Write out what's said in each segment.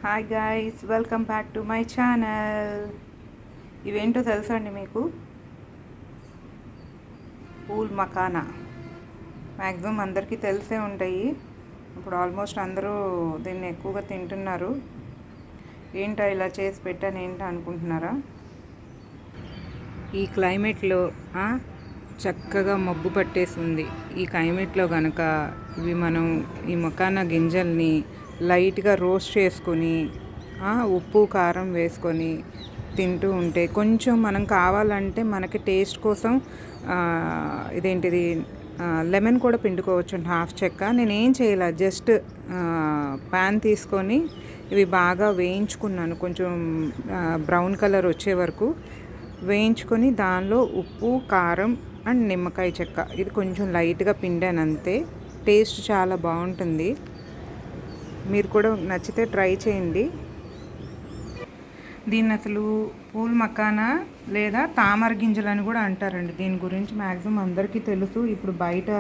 Hi guys, welcome back to my channel. ఇవేంటో తెలుసా అండి మీకు? పూల్ మకానా. మ్యాక్సిమం అందరికీ తెలిసే ఉంటాయి. ఇప్పుడు ఆల్మోస్ట్ అందరూ దీన్ని ఎక్కువగా తింటున్నారు. ఏంటో ఇలా చేసి పెట్టాను ఏంటో అనుకుంటున్నారా? ఈ క్లైమేట్లో చక్కగా మబ్బు పట్టేసి ఉంది. ఈ క్లైమేట్లో కనుక మనం ఈ మకానా గింజల్ని లైట్గా రోస్ట్ చేసుకొని ఉప్పు కారం వేసుకొని తింటూ ఉంటే, కొంచెం మనం కావాలంటే మనకి టేస్ట్ కోసం ఇదేంటిది లెమన్ కూడా పిండుకోవచ్చు అండి, హాఫ్ చెక్క. నేనేం చేయాల, జస్ట్ ప్యాన్ తీసుకొని ఇవి బాగా వేయించుకున్నాను, కొంచెం బ్రౌన్ కలర్ వచ్చే వరకు వేయించుకొని దానిలో ఉప్పు కారం అండ్ నిమ్మకాయ చెక్క ఇది కొంచెం లైట్గా పిండాను అంతే. టేస్ట్ చాలా బాగుంటుంది. మీరు కూడా నచ్చితే ట్రై చేయండి. దీన్ని అసలు పూల్ మకానా లేదా తామర గింజలు అని కూడా అంటారండి. దీని గురించి మ్యాక్సిమం అందరికీ తెలుసు. ఇప్పుడు బయట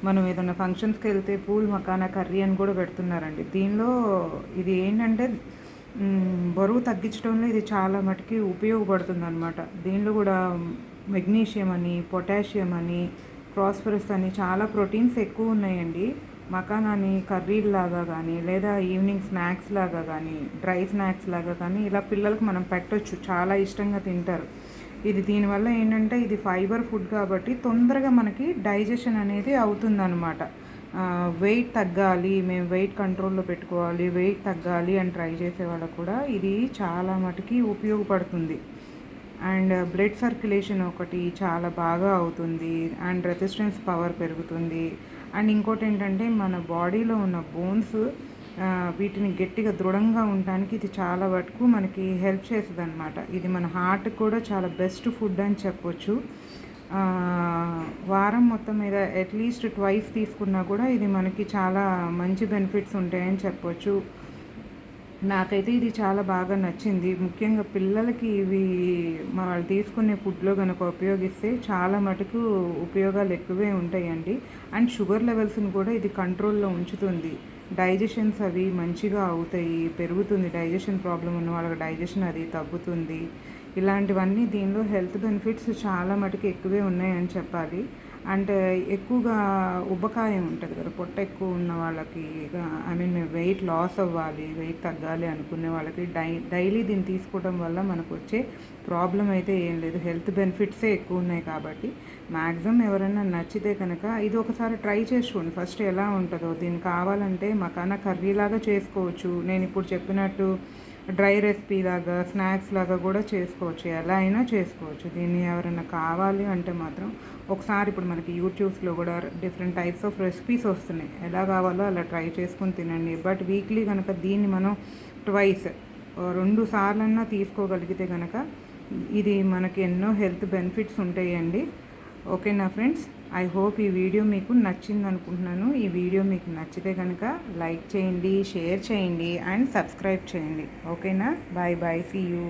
మనం ఏదైనా ఫంక్షన్స్కి వెళ్తే పూల్ మకానా కర్రీ అని కూడా పెడుతున్నారండి. దీనిలో ఇది ఏంటంటే బరువు తగ్గించడంలో ఇది చాలా మటుకి ఉపయోగపడుతుంది అనమాట. దీనిలో కూడా మెగ్నీషియం అని, పొటాషియం అని, ప్రాస్పరస్ అని చాలా ప్రోటీన్స్ ఎక్కువ ఉన్నాయండి. మకానాని కర్రీలాగా కానీ లేదా ఈవినింగ్ స్నాక్స్ లాగా కానీ, డ్రై స్నాక్స్ లాగా కానీ ఇలా పిల్లలకు మనం పెట్టొచ్చు, చాలా ఇష్టంగా తింటారు. ఇది దీనివల్ల ఏంటంటే ఇది ఫైబర్ ఫుడ్ కాబట్టి తొందరగా మనకి డైజెషన్ అనేది అవుతుందన్నమాట. వెయిట్ తగ్గాలి, మేము వెయిట్ కంట్రోల్లో పెట్టుకోవాలి, వెయిట్ తగ్గాలి అని ట్రై చేసే వాళ్ళకు కూడా ఇది చాలా మటుకి ఉపయోగపడుతుంది. అండ్ బ్లడ్ సర్క్యులేషన్ ఒకటి చాలా బాగా అవుతుంది, అండ్ రెసిస్టెన్స్ పవర్ పెరుగుతుంది. అండ్ ఇంకోటి ఏంటంటే మన బాడీలో ఉన్న బోన్స్ వీటిని గట్టిగా దృఢంగా ఉండడానికి ఇది చాలా వరకు మనకి హెల్ప్ చేస్తుంది అనమాట. ఇది మన హార్ట్కి కూడా చాలా బెస్ట్ ఫుడ్ అని చెప్పొచ్చు. వారం మొత్తం మీద అట్లీస్ట్ ట్వైస్ తీసుకున్నా కూడా ఇది మనకి చాలా మంచి బెనిఫిట్స్ ఉంటాయని చెప్పొచ్చు. నాకైతే ఇది చాలా బాగా నచ్చింది. ముఖ్యంగా పిల్లలకి ఇవి వాళ్ళు తీసుకునే ఫుడ్లో కనుక ఉపయోగిస్తే చాలా మటుకు ఉపయోగాలు ఎక్కువే ఉంటాయండి. అండ్ షుగర్ లెవెల్స్ని కూడా ఇది కంట్రోల్లో ఉంచుతుంది. డైజెషన్స్ అవి మంచిగా అవుతాయి, పెరుగుతుంది. డైజెషన్ ప్రాబ్లం ఉన్న వాళ్ళకి డైజెషన్ అది తగ్గుతుంది. ఇలాంటివన్నీ దీనిలో హెల్త్ బెనిఫిట్స్ చాలా మటుకు ఎక్కువే ఉన్నాయని చెప్పాలి. అండ్ ఎక్కువగా ఉబ్బకాయం ఉంటుంది కదా, పొట్ట ఎక్కువ ఉన్న వాళ్ళకి, వెయిట్ లాస్ అవ్వాలి, వెయిట్ తగ్గాలి అనుకునే వాళ్ళకి డైలీ దీన్ని తీసుకోవడం వల్ల మనకు వచ్చే ప్రాబ్లం అయితే ఏం లేదు. హెల్త్ బెనిఫిట్సే ఎక్కువ ఉన్నాయి కాబట్టి మ్యాక్సిమం ఎవరైనా నచ్చితే కనుక ఇది ఒకసారి ట్రై చేసి చూడండి ఫస్ట్ ఎలా ఉంటుందో. దీన్ని కావాలంటే మకానా కర్రీలాగా చేసుకోవచ్చు, నేను ఇప్పుడు చెప్పినట్టు డ్రై రెసిపీ లాగా, స్నాక్స్ లాగా కూడా చేసుకోవచ్చు, ఎలా అయినా చేసుకోవచ్చు. దీన్ని ఎవరైనా కావాలి అంటే మాత్రం ఒకసారి, ఇప్పుడు మనకి యూట్యూబ్స్లో కూడా డిఫరెంట్ టైప్స్ ఆఫ్ రెసిపీస్ వస్తున్నాయి, ఎలా కావాలో అలా ట్రై చేసుకొని తినండి. బట్ వీక్లీ కనుక దీన్ని మనం ట్వైస్ 2 సార్లన్నా తీసుకోగలిగితే కనుక ఇది మనకి ఎన్నో హెల్త్ బెనిఫిట్స్ ఉంటాయండి. ఓకేనా ఫ్రెండ్స్, ఐ హోప్ ఈ వీడియో మీకు నచ్చింది అనుకుంటున్నాను. ఈ వీడియో మీకు నచ్చితే కనుక లైక్ చేయండి, షేర్ చేయండి అండ్ సబ్స్క్రైబ్ చేయండి. ఓకేనా, బాయ్ బాయ్, సీ యూ.